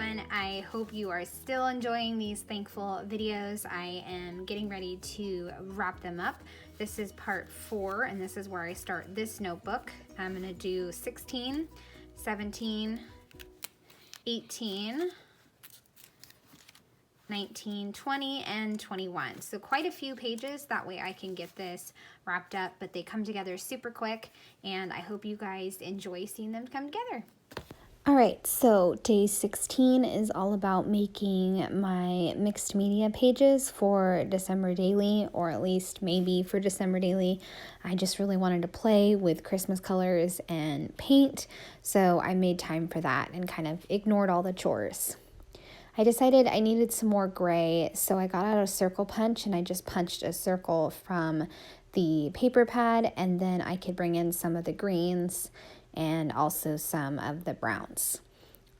everyone. I hope you are still enjoying these thankful videos. I am getting ready to wrap them up. This is part 4, and this is where I start this notebook. I'm going to do 16, 17, 18, 19, 20, and 21. So quite a few pages. That way I can get this wrapped up, but they come together super quick, and I hope you guys enjoy seeing them come together. All right, so day 16 is all about making my mixed media pages for December daily, or at least maybe for December daily. I just really wanted to play with Christmas colors and paint, so I made time for that and kind of ignored all the chores. I decided I needed some more gray, so I got out a circle punch and I just punched a circle from the paper pad, and then I could bring in some of the greens and also some of the browns.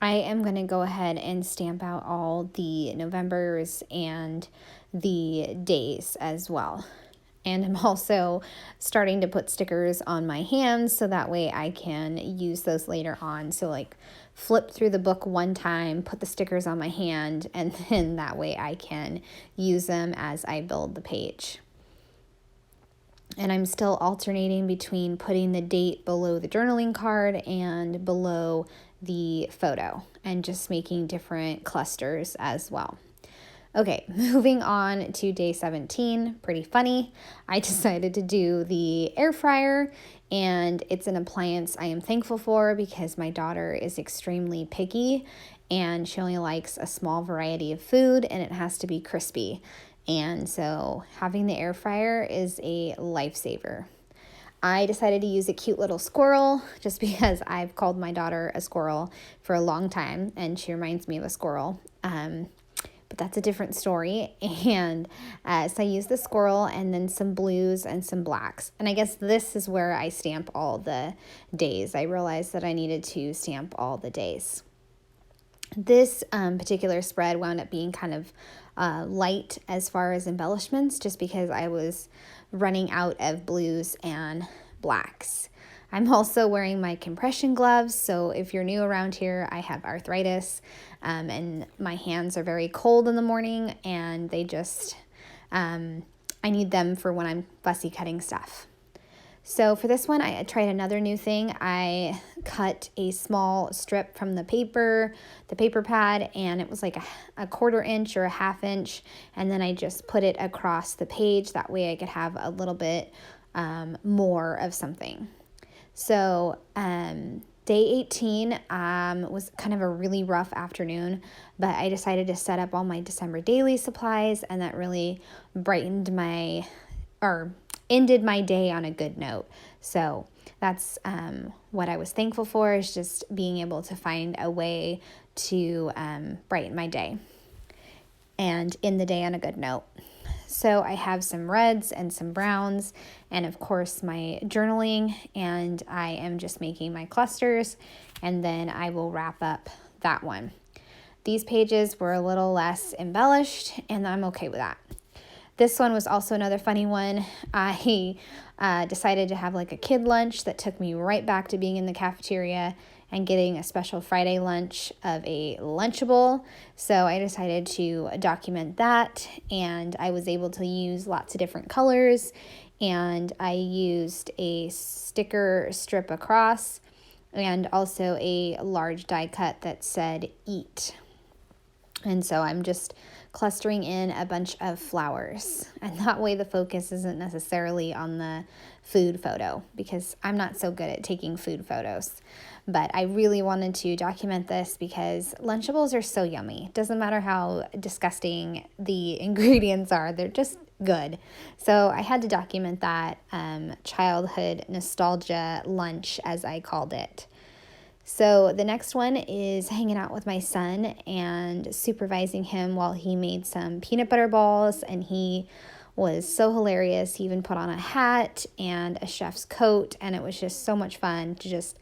I am going to go ahead and stamp out all the Novembers and the days as well. And I'm also starting to put stickers on my hands so that way I can use those later on. So like flip through the book one time, put the stickers on my hand, and then that way I can use them as I build the page. And I'm still alternating between putting the date below the journaling card and below the photo, and just making different clusters as well. Okay, moving on to day 17, pretty funny. I decided to do the air fryer, and it's an appliance I am thankful for because my daughter is extremely picky and she only likes a small variety of food and it has to be crispy. And so having the air fryer is a lifesaver. I decided to use a cute little squirrel just because I've called my daughter a squirrel for a long time and she reminds me of a squirrel. But that's a different story. And so I used the squirrel and then some blues and some blacks. And I guess this is where I stamp all the days. I realized that I needed to stamp all the days. This particular spread wound up being kind of light as far as embellishments just because I was running out of blues and blacks. I'm also wearing my compression gloves, so if you're new around here, I have arthritis and my hands are very cold in the morning, and they just, I need them for when I'm fussy cutting stuff. So for this one, I tried another new thing. I cut a small strip from the paper pad, and it was like a 1/4 inch or a 1/2 inch, and then I just put it across the page. That way I could have a little bit more of something. So day 18 was kind of a really rough afternoon, but I decided to set up all my December daily supplies, and that really ended my day on a good note. So that's what I was thankful for, is just being able to find a way to brighten my day and end the day on a good note. So I have some reds and some browns, and of course my journaling, and I am just making my clusters, and then I will wrap up that one. These pages were a little less embellished, and I'm okay with that. This one was also another funny one. I decided to have like a kid lunch that took me right back to being in the cafeteria and getting a special Friday lunch of a Lunchable. So I decided to document that, and I was able to use lots of different colors, and I used a sticker strip across and also a large die cut that said eat. And so I'm just clustering in a bunch of flowers, and that way the focus isn't necessarily on the food photo because I'm not so good at taking food photos. But I really wanted to document this because Lunchables are so yummy. Doesn't matter how disgusting the ingredients are, they're just good. So I had to document that childhood nostalgia lunch, as I called it. So the next one is hanging out with my son and supervising him while he made some peanut butter balls, and he was so hilarious. He even put on a hat and a chef's coat, and it was just so much fun to just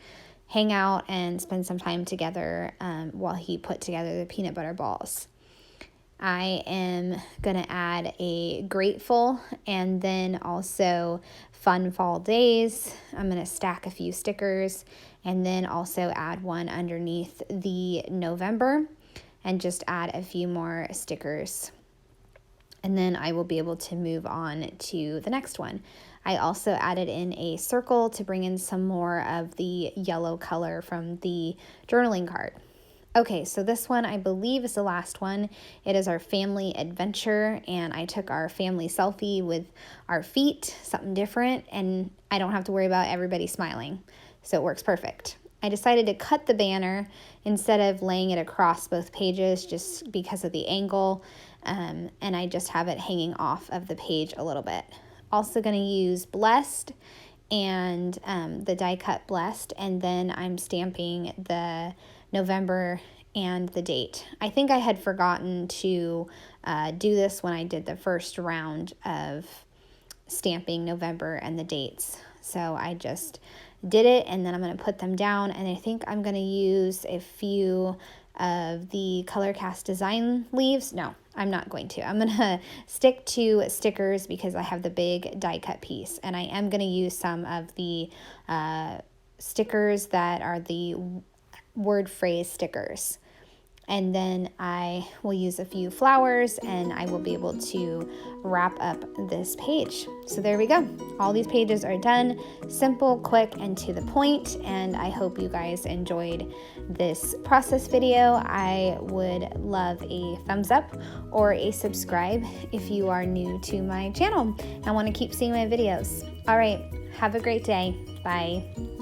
hang out and spend some time together while he put together the peanut butter balls. I am going to add a grateful and then also fun fall days. I'm going to stack a few stickers and then also add one underneath the November. and just add a few more stickers. And then I will be able to move on to the next one. I also added in a circle to bring in some more of the yellow color from the journaling card. Okay, so this one I believe is the last one. It is our family adventure, and I took our family selfie with our feet, something different, and I don't have to worry about everybody smiling, so it works perfect. I decided to cut the banner instead of laying it across both pages just because of the angle, and I just have it hanging off of the page a little bit. Also going to use Blessed and the die cut Blessed, and then I'm stamping the November and the date. I think I had forgotten to do this when I did the first round of stamping November and the dates. So I just did it, and then I'm going to put them down, and I think I'm going to use a few of the Color Cast Design leaves. No, I'm not going to. I'm going to stick to stickers because I have the big die cut piece, and I am going to use some of the stickers that are the word phrase stickers. And then I will use a few flowers, and I will be able to wrap up this page. So there we go. All these pages are done. Simple, quick, and to the point. And I hope you guys enjoyed this process video. I would love a thumbs up or a subscribe if you are new to my channel and want to keep seeing my videos. All right, have a great day. Bye.